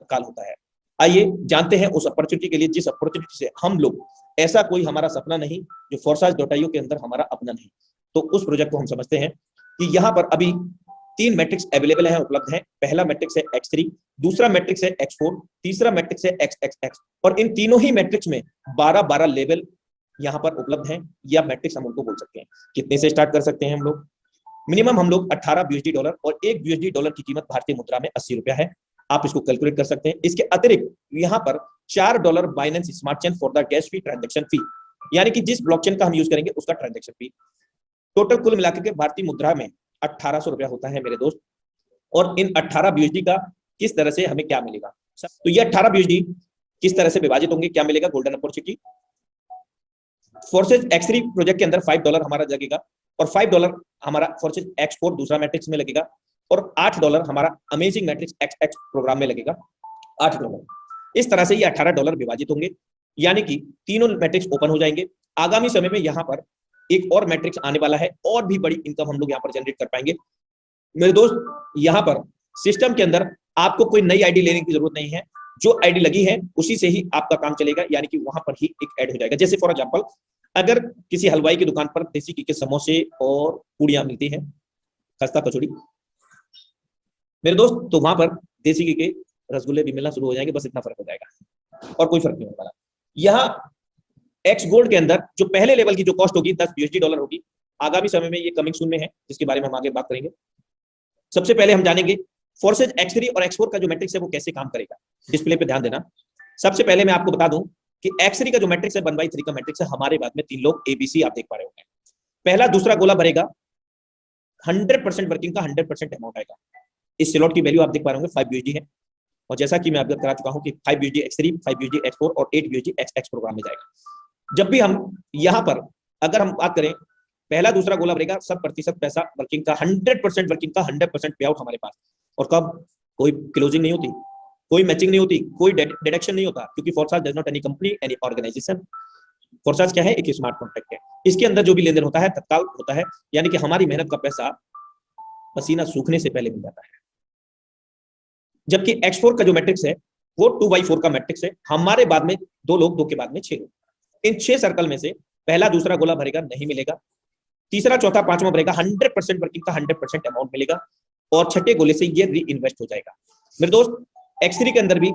तत्काल होता है। आइए जानते हैं उस अपॉर्चुनिटी के लिए, जिस अपॉर्चुनिटी से हम लोग, ऐसा कोई हमारा सपना नहीं जो Forge.io के अंदर हमारा अपना नहीं। तो उस प्रोजेक्ट को हम समझते हैं कि यहाँ पर अभी 3 मैट्रिक्स अवेलेबल है, उपलब्ध है। पहला मैट्रिक्स है X3, दूसरा मैट्रिक्स है X4, तीसरा मैट्रिक्स है XXX। और इन तीनों ही मैट्रिक्स में 12-12 लेवल यहाँ पर उपलब्ध हैं, या मैट्रिक्स हम उनको बोल सकते हैं। कितने से स्टार्ट कर सकते हैं हम लोग? मिनिमम हम लोग 18 USD डॉलर, और 1 USD डॉलर की कीमत भारतीय मुद्रा में 80 रुपया है। आप इसको कैलकुलेट कर सकते हैं। इसके अतिरिक्त यहाँ पर $4 Binance smart chain for the gas fee transaction fee, यानी कि जिस ब्लॉकचेन का हम यूज करेंगे उसका ट्रांजेक्शन फी। टोटल कुल मिलाकर के भारतीय मुद्रा में 1800 रुपया होता है मेरे दोस्त। और इन 18 USD का किस तरह से हमें क्या मिलेगा? तो ये 18 USD किस तरह से विभाजित होंगे, क्या मिलेगा? Golden opportunity. Forces X3 project के अंदर $5 हमारा लगेगा, और $5 हमारा फोर्सेज X4 दूसरा मैट्रिक्स में लगेगा, और $8 हमारा अमेजिंग मैट्रिक्स XX प्रोग्राम में लगेगा। $8। इस तरह से ये $18 विभाजित होंगे, यानी कि तीनों मैट्रिक्स ओपन हो जाएंगे। आगामी समय में यहाँ पर एक और मैट्रिक्स आने वाला है, और भी बड़ी इनकम हम लोग यहाँ पर जनरेट कर पाएंगे मेरे दोस्त। यहाँ पर सिस्टम के अंदर आपको कोई नई आईडी लेने की जरूरत नहीं है, जो आईडी लगी है उसी से ही आपका काम चलेगा, यानी कि वहां पर ही एक ऐड हो जाएगा। जैसे फॉर एग्जांपल, अगर किसी हलवाई की दुकान पर देसी घी के समोसे और पूड़ियां मिलती हैं, खस्ता कचौड़ी मेरे दोस्त, तो वहां पर देसी घी के रसगुल्ले भी मिलना शुरू हो जाएंगे। बस इतना फर्क हो जाएगा, और कोई फर्क नहीं होने वाला। यहाँ एक्स गोल्ड के अंदर जो पहले लेवल की जो कॉस्ट होगी 10 USD डॉलर होगी। आगामी समय में ये कमिंग सून में है, जिसके बारे में हम आगे बात करेंगे। सबसे पहले हम जानेंगे फोर्सेज X3 और X4 का जो मैट्रिक्स है वो कैसे काम करेगा। डिस्प्ले पे ध्यान देना। सबसे पहले मैं आपको बता दूं कि X3 का जो मैट्रिक्स है 1/3 का मैट्रिक्स है। हमारे बाद में 3 लोग ABC आप देख पा रहे होंगे। पहला दूसरा गोला भरेगा, 100% वर्किंग का 100% अमाउंट आएगा। इस स्लॉट की वैल्यू आप देख पा रहे होंगे 5 USD है, और जैसा कि मैं अवगत करा चुका हूं कि 5 USD X3, 5 USD X4 और 8 USD XX प्रोग्राम में जाएगा। जब भी हम यहाँ पर अगर हम बात करें, पहला दूसरा गोला भरेगा, 100% पैसा वर्किंग का, 100% वर्किंग का 100% पे आउट हमारे पास। और कब? कोई क्लोजिंग नहीं होती, कोई मैचिंग नहीं होती, कोई डिडक्शन नहीं होता, क्योंकि Forsage does not any company any organisation. Forsage क्या है? एक स्मार्ट कॉन्ट्रैक्ट है। इसके अंदर जो भी लेन देन होता है तत्काल होता है, यानी कि हमारी मेहनत का पैसा पसीना सूखने से पहले मिल जाता है। जबकि X4 का जो मैट्रिक्स है वो 2/4 का मैट्रिक्स है। हमारे बाद में 2 लोग, 2 के बाद में 6 लोग। इन 6 सर्कल में से पहला दूसरा गोला भरेगा, नहीं मिलेगा। तीसरा चौथा पांचवा भरेगा, 100% वर्किंग का 100% अमाउंट मिलेगा, और छठे गोले से ये री इन्वेस्ट हो जाएगा। मेरे दोस्त, X3 के अंदर भी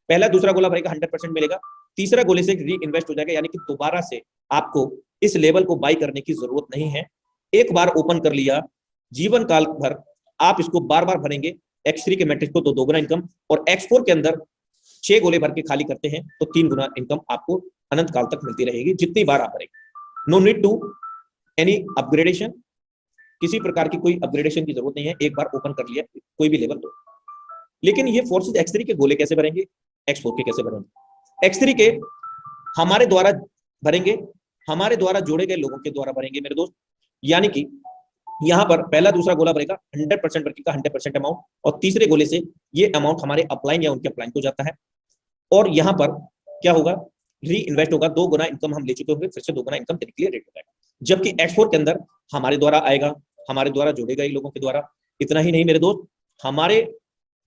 पहला दूसरा गोला भरेगा, 100% मिलेगा, तीसरा गोले से री इन्वेस्ट हो जाएगा, यानी कि दोबारा से आपको इस लेवल को बाई करने की जरूरत नहीं है। एक बार ओपन कर लिया, जीवन काल भर आप इसको बार बार भरेंगे। X3 के मैट्रिक्स को तो 2 गुना इनकम, और X4 के अंदर 6 गोले भर के खाली करते हैं तो 3 गुना इनकम आपको अनंत काल तक मिलती रहेगी, जितनी बार आप भरेंगे। No need to any upgradation, किसी प्रकार की कोई अपग्रेडेशन की जरूरत नहीं है। एक बार ओपन कर लिया कोई भी लेवल तो। लेकिन ये फोर्सेज X3 के गोले कैसे भरेंगे, X4 के कैसे भरेंगे? X3 के हमारे द्वारा भरेंगे, हमारे द्वारा जोड़े गए लोगों के द्वारा भरेंगे मेरे दोस्त। यानी कि यहाँ पर पहला दूसरा गोला भरेगा, 100% वर्किंग का 100% अमाउंट, और तीसरे गोले से ये अमाउंट हमारे अपलाइन या उनके अपलाइन को जाता है। और यहाँ पर क्या होगा? री इन्वेस्ट होगा, 2 गुना इनकम हम ले चुके होंगे, फिर से 2 गुना इनकम देने के लिए रेट हो जाएगा। जबकि X4 के अंदर हमारे द्वारा आएगा, हमारे द्वारा जोड़े गए लोगों के द्वारा। इतना ही नहीं मेरे दोस्त, हमारे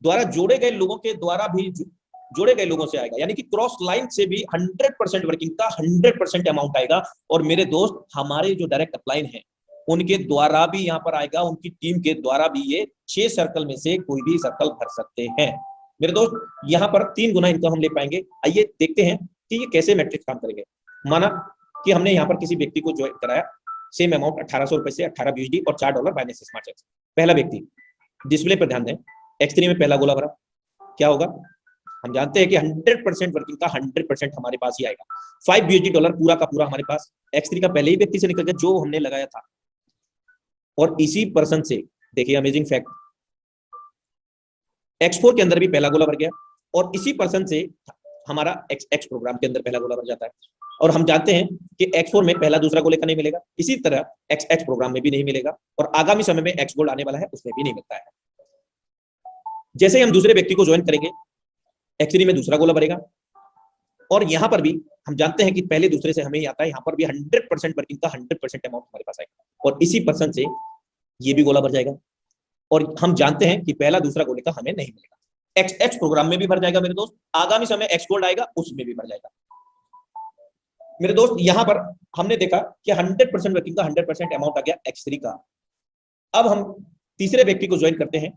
द्वारा जोड़े गए लोगों के द्वारा भी जोड़े गए लोगों से आएगा, यानी कि क्रॉस लाइन से भी 100% वर्किंग का 100% अमाउंट आएगा। और मेरे दोस्त, हमारे जो डायरेक्ट अपलाइन है उनके द्वारा भी यहाँ पर आएगा, उनकी टीम के द्वारा भी ये 6 सर्कल में से कोई भी सर्कल भर सकते हैं मेरे दोस्त। यहाँ पर 3 गुना इनकम हम ले पाएंगे। आइए देखते हैं कि ये कैसे मैट्रिक्स काम करेंगे। माना कि हमने यहाँ पर किसी व्यक्ति को ज्वाइन कराया, सेम अमाउंट 1800 रुपए से 18 USD और $4 बाइनेंस स्मार्ट चेन। पहला व्यक्ति, डिस्प्ले पर ध्यान दें, X3 में पहला गोला भरा, क्या होगा? हम जानते हैं कि 100% वर्किंग का 100% हमारे पास ही आएगा। 5 USD डॉलर पूरा का पूरा हमारे पास X3 का पहले ही व्यक्ति से निकल गया जो हमने लगाया था। और इसी पर्सन से देखिए अमेजिंग फैक्ट, X4 के अंदर भी पहला गोला भर गया, और इसी पर्सन से हमारा XX प्रोग्राम के अंदर पहला गोला भर जाता है। और हम जानते हैं कि X4 में पहला दूसरा गोले का नहीं मिलेगा, इसी तरह XX प्रोग्राम में भी नहीं मिलेगा, और आगामी समय में X गोल्ड आने वाला है उसमें भी नहीं मिलता है। जैसे ही हम दूसरे व्यक्ति को ज्वाइन करेंगे, X3 में दूसरा गोला भरेगा, और यहाँ पर भी हम जानते हैं कि पहले दूसरे से हमें ही आता है। यहाँ पर भी 100% वर्किंग का 100% अमाउंट हमारे पास आएगा, और इसी पर्सन से ये भी गोला भर जाएगा। और हम जानते हैं कि पहला दूसरा गोले का हमें नहीं मिलेगा। एक्स एक्स प्रोग्राम में भी भर जाएगा मेरे दोस्त, आगामी समय एक्स गोल्ड आएगा उसमें भी भर जाएगा मेरे दोस्त। यहां पर हमने देखा कि 100% वर्किंग का 100% अमाउंट आ गया X3 का। अब हम तीसरे व्यक्ति को ज्वाइन करते हैं।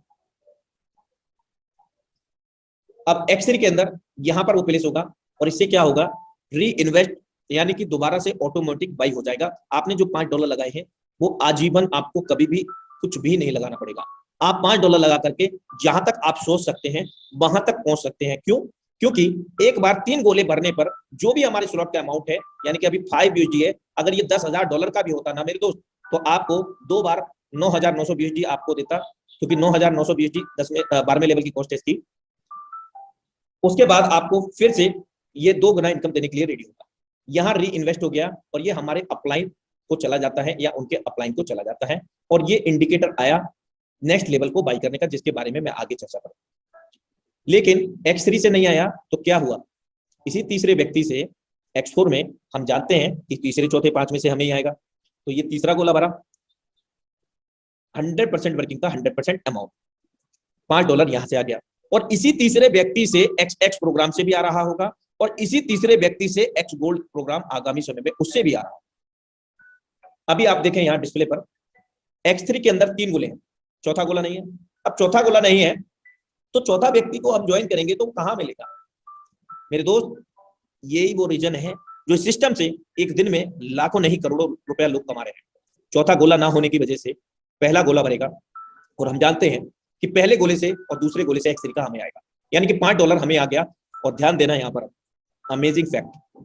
अब X3 के अंदर यहां पर वो प्लेस होगा और इससे क्या होगा, री इन्वेस्ट, यानी कि दोबारा से ऑटोमेटिक बाई हो जाएगा। आपने जो $5 लगाए हैं वो आजीवन आपको कभी भी कुछ भी नहीं लगाना पड़ेगा। आप $5 लगा करके जहां तक आप सोच सकते हैं वहां तक पहुंच सकते हैं। क्यों? क्योंकि एक बार 3 गोले भरने पर जो भी हमारे स्लॉट का अमाउंट है, यानी कि अभी 5 USD है, अगर ये $10,000 का भी होता ना मेरे दोस्त, तो आपको 2 बार 9,900 USD आपको देता, क्योंकि 9,900 USD 12वें लेवल की कॉस्ट थी। उसके बाद आपको फिर से ये 2 गुना इनकम देने के लिए रेडी होगा। यहाँ री इन्वेस्ट हो गया और ये हमारे अपलाइन को चला जाता है या उनके अपलाइन को चला जाता है, और ये इंडिकेटर आया नेक्स्ट लेवल को बाई करने का, जिसके बारे में मैं आगे चर्चा करूंगा। लेकिन X3 से नहीं आया तो क्या हुआ, इसी तीसरे व्यक्ति से X4 में हम जानते हैं कि तीसरे चौथे पांचवें से हमें ही आएगा। तो ये तीसरा गोला भरा, 100% वर्किंग का 100% अमाउंट, $5 यहां से आ गया, और इसी तीसरे व्यक्ति से XX प्रोग्राम से भी आ रहा होगा, और इसी तीसरे व्यक्ति से X गोल्ड प्रोग्राम आगामी समय में उससे भी आ रहा होगा। अभी आप देखें यहां डिस्प्ले पर X3 के अंदर 3 गोले हैं, चौथा गोला नहीं है। अब चौथा गोला नहीं है तो चौथा व्यक्ति को हम ज्वाइन करेंगे तो कहां मिलेगा मेरे दोस्त? यही वो रीजन है जो सिस्टम से एक दिन में लाखों नहीं करोड़ों रुपया लोग कमा रहे हैं। चौथा गोला ना होने की वजह से पहला गोला भरेगा, और हम जानते हैं कि पहले गोले से और दूसरे गोले से X3 का हमें आएगा, यानी कि $5 हमें आ गया। और ध्यान देना यहाँ पर अमेजिंग फैक्ट,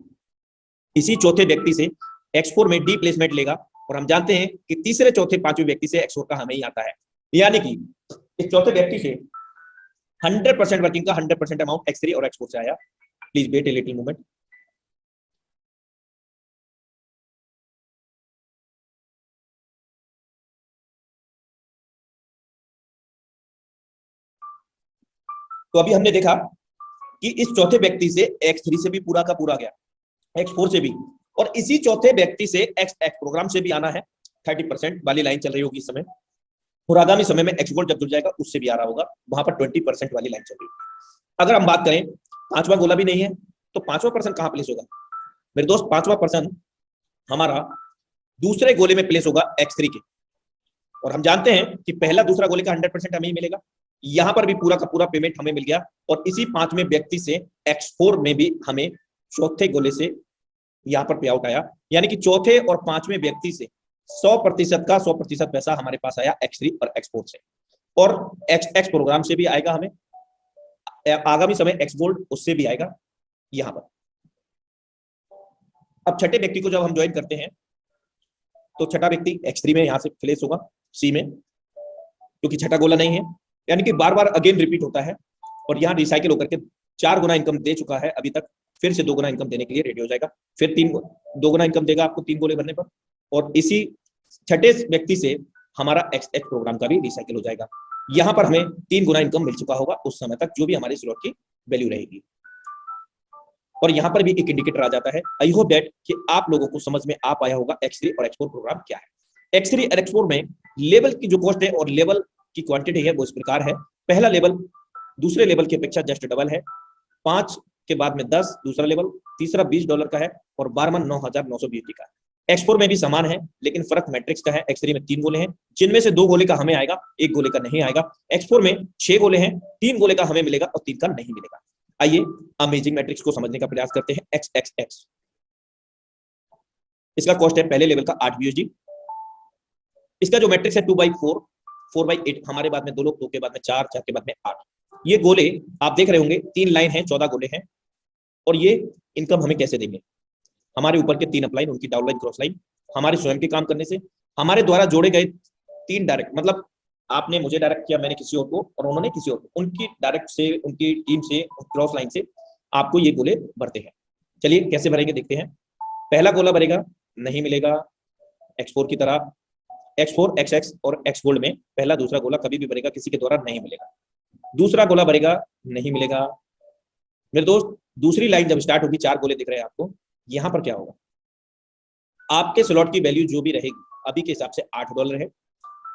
इसी चौथे व्यक्ति से X4 में डी प्लेसमेंट लेगा, और हम जानते हैं कि तीसरे चौथे पांचवें व्यक्ति से X4 का हमें ही आता है, यानी कि इस चौथे व्यक्ति से 100% वर्किंग का 100% अमाउंट X3 और X4 से आया। Please wait a little moment. तो अभी हमने देखा कि इस चौथे व्यक्ति से X3 से भी पूरा का पूरा गया, X4 से भी, और इसी चौथे व्यक्ति से XX प्रोग्राम से भी आना है। 30% वाली लाइन चल रही होगी इस समय, और आगामी समय में X गोल्ड जब जुड़ जाएगा उससे भी आ रहा होगा, वहां पर 20% वाली लाइन चल रही है। अगर हम बात करें पांचवा गोला भी नहीं है तो पांचवा पर्सन कहां प्लेस होगा मेरे दोस्त? पांचवा पर्सन हमारा दूसरे गोले में प्लेस होगा X3 के, और हम जानते हैं कि पहला दूसरा गोले का 100% हमें ही मिलेगा। यहां पर भी पूरा का पूरा पेमेंट हमें मिल गया, और इसी पांचवें व्यक्ति से X4 में भी हमें चौथे गोले से यहां पर पे आउट आया, यानी कि चौथे और पांचवें व्यक्ति से 100% का 100% पैसा हमारे पास आया X3 और X4 से, और XX प्रोग्राम से भी आएगा हमें, आगामी समय X गोल्ड उससे भी आएगा यहां पर। अब छठे व्यक्ति को जब हम ज्वाइन करते हैं तो छठा व्यक्ति X3 में यहां से प्लेस होगा C में, क्योंकि छठा गोला नहीं है, यानी कि बार बार अगेन रिपीट होता है, और यहाँ रिसाइकिल होकर के 4 गुना इनकम दे चुका है अभी तक, फिर से 2 गुना इनकम देने के लिए रेडी हो जाएगा, फिर 2 गुना इनकम देगा आपको 3 गोले भरने पर, और इसी छठे व्यक्ति से हमारा XX प्रोग्राम का भी रिसाइकिल हो जाएगा। यहाँ पर हमें 3 गुना इनकम मिल चुका होगा उस समय तक, जो भी हमारे स्लॉट की वैल्यू रहेगी, और यहाँ पर भी एक इंडिकेटर आ जाता है। आई होप दैट कि आप लोगों को समझ में आ पाया होगा X3 और X4 प्रोग्राम क्या है। X3 और X4 में लेवल की जो कॉस्ट है और लेवल की क्वांटिटी है वो इस प्रकार है। पहला लेवल दूसरे लेवल की अपेक्षा जस्ट डबल है, 5 के बाद में 10 दूसरा लेवल, तीसरा $20 का है, और 12वां 9,900 USD का है। X4 में भी समान है, लेकिन फर्क मैट्रिक्स का है। X3 में 3 गोले हैं, जिनमें से 2 गोले का हमें आएगा, 1 गोले का नहीं आएगा। X4 में 6 गोले हैं, 3 गोले का हमें मिलेगा और 3 का नहीं मिलेगा। आइए अमेजिंग मैट्रिक्स को समझने का प्रयास करते हैं। XXX इसका कॉस्ट है पहले लेवल का 8 USD। इसका जो मैट्रिक्स है 2/4, 4/8, हमारे बाद में 2 लोग, 2 के बाद में 4, 4 के बाद में 8। ये गोले आप देख रहे होंगे, 3 लाइन है, 14 गोले हैं, और ये इनकम हमें कैसे देंगे? हमारे ऊपर के 3 अपलाइन, उनकी डाउन लाइन क्रॉस लाइन, हमारे स्वयं के काम करने से, हमारे द्वारा जोड़े गए 3 डायरेक्ट, मतलब आपने मुझे डायरेक्ट किया, मैंने किसी और को, और उन्होंने किसी और को, उनकी डायरेक्ट से, उनकी टीम से, क्रॉस लाइन से आपको ये गोले भरते हैं। चलिए कैसे भरेंगे देखते हैं। पहला गोला भरेगा, नहीं मिलेगा X4 की तरह। X4, XX और X गोल्ड में पहला दूसरा गोला कभी भी भरेगा, किसी के द्वारा नहीं मिलेगा। दूसरा गोला भरेगा, नहीं मिलेगा। मेरे दोस्त दूसरी लाइन जब स्टार्ट होगी, 4 गोले दिख रहे हैं आपको, यहां पर क्या होगा? आपके स्लॉट की वैल्यू जो भी रहेगी, अभी के हिसाब से $8 है,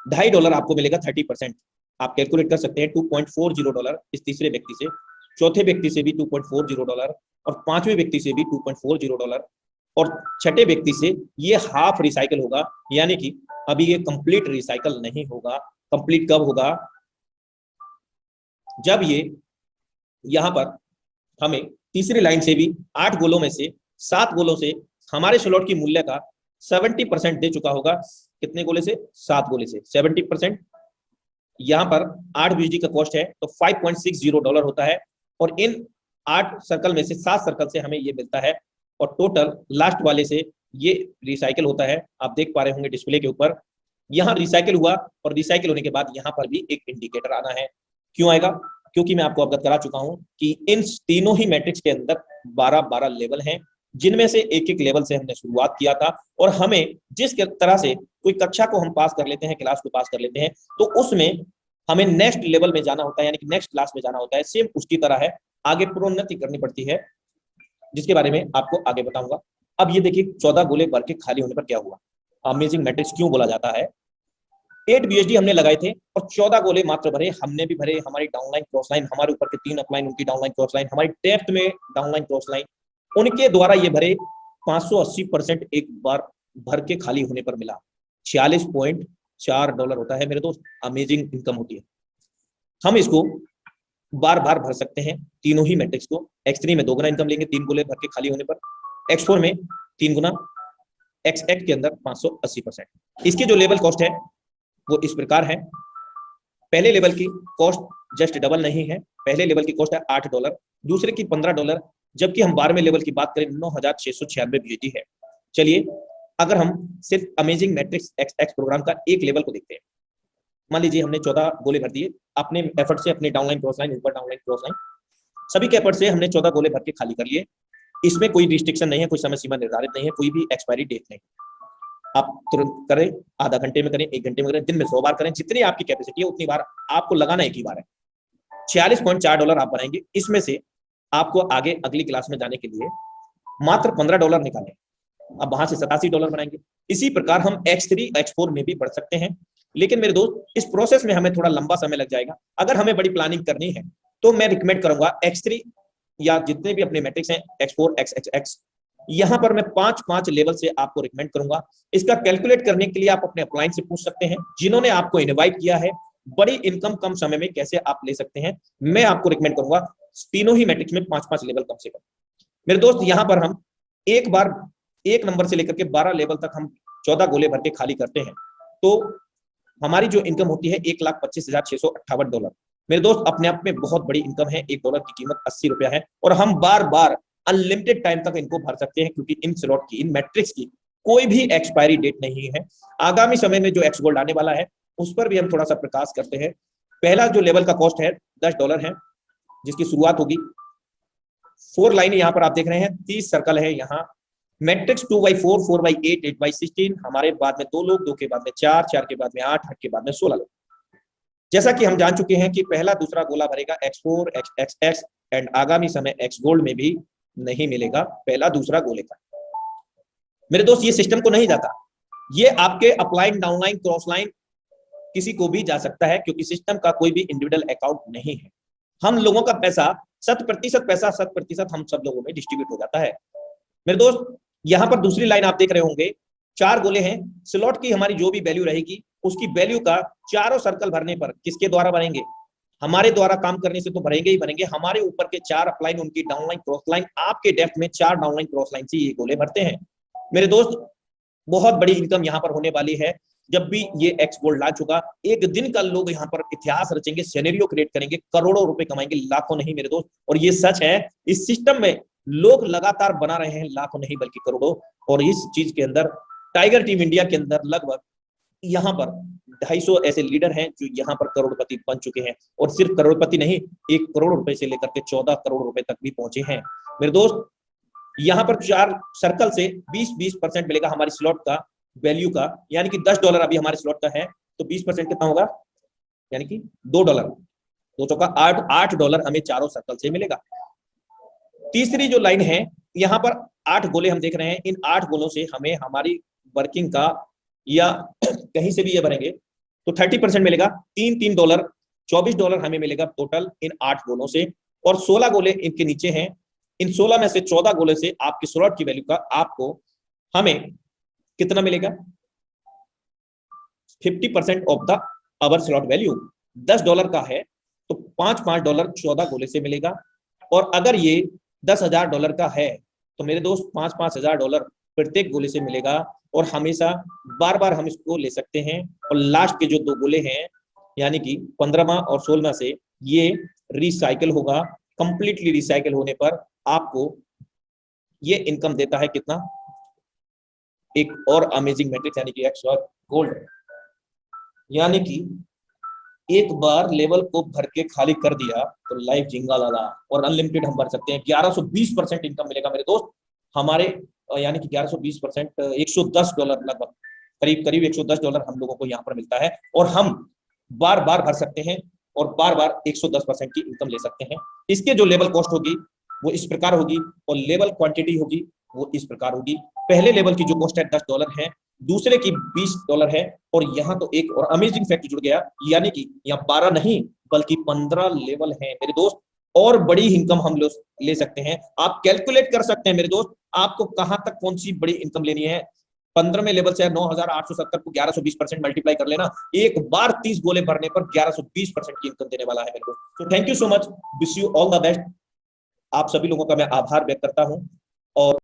$2.5 आपको मिलेगा 30%। आप कैलकुलेट कर सकते हैं। $2.40 इस तीसरे व्यक्ति से, चौथे व्यक्ति से भी $2.40 और पांचवें व्यक्ति से भी $2.40 और छठे व्यक्ति से ये हाफ रिसाइकल होगा, यानी कि अभी ये कंप्लीट रिसाइकल नहीं होगा। कंप्लीट कब होगा? जब ये यहां पर हमें तीसरी लाइन से भी 8 गोलों में से 7 गोलों से हमारे स्लॉट की मूल्य का 70% दे चुका होगा। कितने गोले से? 7 गोले से 70%। यहां पर 8 बीएसडी का कॉस्ट है तो $5.60 होता है और इन 8 सर्कल में से 7 सर्कल से हमें ये मिलता है और टोटल लास्ट वाले से ये रिसाइकल होता है। आप देख पा रहे होंगे डिस्प्ले के ऊपर, यहाँ रिसाइकल हुआ और रिसाइकल होने के बाद यहाँ पर भी एक इंडिकेटर आना है। क्यों आएगा? क्योंकि मैं आपको अवगत करा चुका हूं कि इन तीनों ही मैट्रिक्स के अंदर 12-12 लेवल हैं, जिनमें से एक एक लेवल से हमने शुरुआत किया था और हमें जिस तरह से कोई कक्षा को हम पास कर लेते हैं, क्लास को पास कर लेते हैं, तो उसमें हमें नेक्स्ट लेवल में जाना होता है, यानी कि नेक्स्ट क्लास में जाना होता है। सेम उसकी तरह है, आगे प्रोन्नति करनी पड़ती है, जिसके बारे में आपको आगे बताऊंगा। अब ये देखिए 14 गोले भर के खाली होने पर क्या हुआ। अमेजिंग मैट्रिक्स क्यों बोला जाता है? 8 बीएसडी हमने लगाए थे और 14 गोले मात्र भरे। हमने भी भरे, हमारी डाउनलाइन क्रॉस लाइन, हमारे ऊपर के 3 अपलाइन, उनकी डाउनलाइन क्रॉस लाइन, हमारी डेप्थ में डाउनलाइन क्रॉस लाइन, उनके द्वारा ये भरे। 580% एक बार भर के खाली होने पर मिला। $46.4 होता है मेरे दोस्त, अमेजिंग इनकम होती है। हम इसको बार बार भर सकते हैं तीनों ही मैट्रिक्स को। X3 में 2 गुना इनकम लेंगे 3 गोले भर के खाली होने पर, X4 में 3 गुना, X8 के अंदर 580%। इसकी जो लेवल कॉस्ट है वो इस प्रकार है। पहले लेवल की कॉस्ट जस्ट डबल नहीं है, पहले लेवल की कॉस्ट है $8, दूसरे की $15, जबकि हम 12वें लेवल की बात करें 9696 बीएसडी है। चलिए अगर हम सिर्फ अमेजिंग मैट्रिक्स एक्स प्रोग्राम का एक लेवल को देखते हैं। मान लीजिए हमने 14 गोले भर दिए अपने एफर्ट से, अपने डाउनलाइन क्रॉस लाइन, ऊपर डाउनलाइन क्रॉस लाइन, सभी के एफर्ट से हमने 14 गोले भर के खाली कर लिए। इसमें कोई रिस्ट्रिक्शन नहीं है, कोई समय सीमा निर्धारित नहीं है, कोई भी एक्सपायरी डेट नहीं। आप तुरंत करें, आधा घंटे में करें, 1 घंटे में करें, दिन में 100 बार करें, जितनी आपकी कैपेसिटी है उतनी बार आपको लगाना एक ही बार है। $46.4 आप बनाएंगे। इसमें से आपको आगे अगली क्लास में जाने के लिए मात्र $15 निकालें। अब वहां से $87 बनाएंगे। इसी प्रकार हम X3 X4 में भी बढ़ सकते हैं, लेकिन मेरे दोस्त इस प्रोसेस में हमें थोड़ा लंबा समय लग जाएगा। अगर हमें बड़ी प्लानिंग करनी है तो मैं रिकमेंड करूंगा X3 या जितने भी अपने मैट्रिक्स हैं X4 XXX, यहां पर मैं 5-5 लेवल से आपको रिकमेंड करूंगा। इसका कैलकुलेट करने के लिए आप अपने अपलाइन से पूछ सकते हैं, जिन्होंने आपको इनवाइट किया है। बड़ी इनकम कम समय में कैसे आप ले सकते हैं, मैं आपको रिकमेंड करूंगा तीनों ही मैट्रिक्स में 5-5 लेवल कम से कम। मेरे दोस्त यहां पर हम एक बार 1 नंबर से लेकर के 12 लेवल तक हम 14 गोले भर के खाली करते हैं तो हमारी जो इनकम होती है $1,25,658। मेरे दोस्त अपने आप में बहुत बड़ी इनकम है। $1 की कीमत ₹80 है और हम बार बार अनलिमिटेड टाइम तक इनको भर सकते हैं, क्योंकि इन स्लॉट की, इन मैट्रिक्स की कोई भी एक्सपायरी डेट नहीं है। आगामी समय में जो एक्स गोल्ड आने वाला है उस पर भी हम थोड़ा सा प्रकाश करते हैं। पहला जो लेवल का कॉस्ट है $10 है, जिसकी शुरुआत होगी 4 लाइन यहाँ पर आप देख रहे हैं, 30 सर्कल है यहाँ। मैट्रिक्स 2/4, 4/8, 8/16, हमारे बाद में 2 लोग, 2 के बाद में 4, 4 के बाद में 8, 8 के बाद में 16 लोग। जैसा कि हम जान चुके हैं कि पहला दूसरा गोला भरेगा X4 XXX एंड आगामी समय एक्स गोल्ड में भी नहीं मिलेगा पहला दूसरा गोले का। मेरे दोस्त ये सिस्टम को नहीं जाता, ये आपके अपलाइन, डाउनलाइन, क्रॉस लाइन किसी को भी जा सकता है, क्योंकि सिस्टम का कोई भी इंडिविजुअल अकाउंट नहीं है। हम लोगों का पैसा 100% पैसा 100% हम सब लोगों में डिस्ट्रीब्यूट हो जाता है। मेरे दोस्त यहाँ पर दूसरी लाइन आप देख रहे होंगे, 4 गोले हैं। स्लॉट की हमारी जो भी वैल्यू रहेगी उसकी वैल्यू का चारों सर्कल भरने पर किसके द्वारा भरेंगे? हमारे द्वारा काम करने से तो भरेंगे ही भरेंगे। हमारे ऊपर के 4 अपलाइन, उनकी डाउनलाइन क्रॉस लाइन, आपके डेप्थ में 4 डाउनलाइन क्रॉस लाइन से ये गोले भरते हैं। मेरे दोस्त बहुत बड़ी इनकम यहाँ पर होने वाली है। जब भी ये एक्स गोल्ड लॉन्च होगा, एक दिन का लोग यहाँ पर इतिहास रचेंगे, सिनेरियो क्रिएट करेंगे, करोड़ों रुपए कमाएंगे, लाखों नहीं मेरे दोस्त। और ये सच है, इस सिस्टम में लोग लगातार बना रहे हैं, लाखों नहीं बल्कि करोड़ों। और इस चीज के अंदर टाइगर टीम इंडिया के अंदर लगभग यहाँ पर 250 ऐसे लीडर हैं जो यहाँ पर करोड़पति बन चुके हैं। और सिर्फ करोड़पति नहीं, 1 करोड़ रुपए से लेकर के 14 करोड़ रुपए तक भी पहुंचे हैं। मेरे दोस्त यहाँ पर 4 सर्कल से 20% मिलेगा हमारी स्लॉट का वैल्यू का, यानी कि $10 अभी हमारे स्लॉट का है, तो 20% कितना होगा? यानी कि $2, 2 चौका 8, $8 हमें चारों सर्कल से मिलेगा। तीसरी जो लाइन है, यहाँ पर 8 गोले हम देख रहे हैं। इन 8 गोलों से हमें हमारी वर्किंग का या कहीं से भी ये भरेंगे तो 30% मिलेगा, $3 $24 हमें मिलेगा टोटल इन 8 गोलों से, और 16 गोले इनके नीचे हैं। इन 16 में से 14 गोले से आपके स्लॉट की वैल्यू का आपको हमें कितना मिलेगा? 50% of the hour slot value $10 का है तो $5 14 गोले से मिलेगा। और अगर ये $10,000 का है तो मेरे दोस्त $5,000 प्रत्येक गोले से मिलेगा, और हमेशा बार बार हम इसको ले सकते हैं। और लास्ट के जो 2 गोले हैं यानी कि 15वां और 16वां से ये रिसाइकिल होगा। कंप्लीटली रिसाइकिल होने पर आपको ये इनकम देता है कितना? एक और अमेजिंग मैट्रिक्स यानी कि एक्स और गोल्ड, यानी कि एक बार लेवल को भर के खाली कर दिया तो लाइफ जिंगा लाला, और अनलिमिटेड हम भर सकते हैं। 1120% इनकम मिलेगा मेरे दोस्त हमारे, यानी कि 1120%, $110 लगभग, करीब करीब $110 हम लोगों को यहाँ पर मिलता है। और हम बार बार भर सकते हैं और बार बार 110% की इनकम ले सकते हैं। इसके जो लेवल कॉस्ट होगी वो इस प्रकार होगी, और लेवल क्वांटिटी होगी वो इस प्रकार होगी। पहले लेवल की जो कॉस्ट है $10 है, दूसरे की $20 है, और यहाँ तो एक और अमेजिंग फैक्ट जुड़ गया, यानी कि यहाँ 12 नहीं बल्कि 15 लेवल है मेरे दोस्त। और बड़ी इनकम हम लोग ले सकते हैं। आप कैलकुलेट कर सकते हैं मेरे दोस्त, आपको कहां तक कौन सी बड़ी इनकम लेनी है। 15वें लेवल से 9,870 को 1120% मल्टीप्लाई कर लेना, एक बार 30 गोले भरने पर 1120% की इनकम देने वाला है मेरे को। तो thank you so much, wish you all the best. आप सभी लोगों का मैं आभार व्यक्त करता हूं। और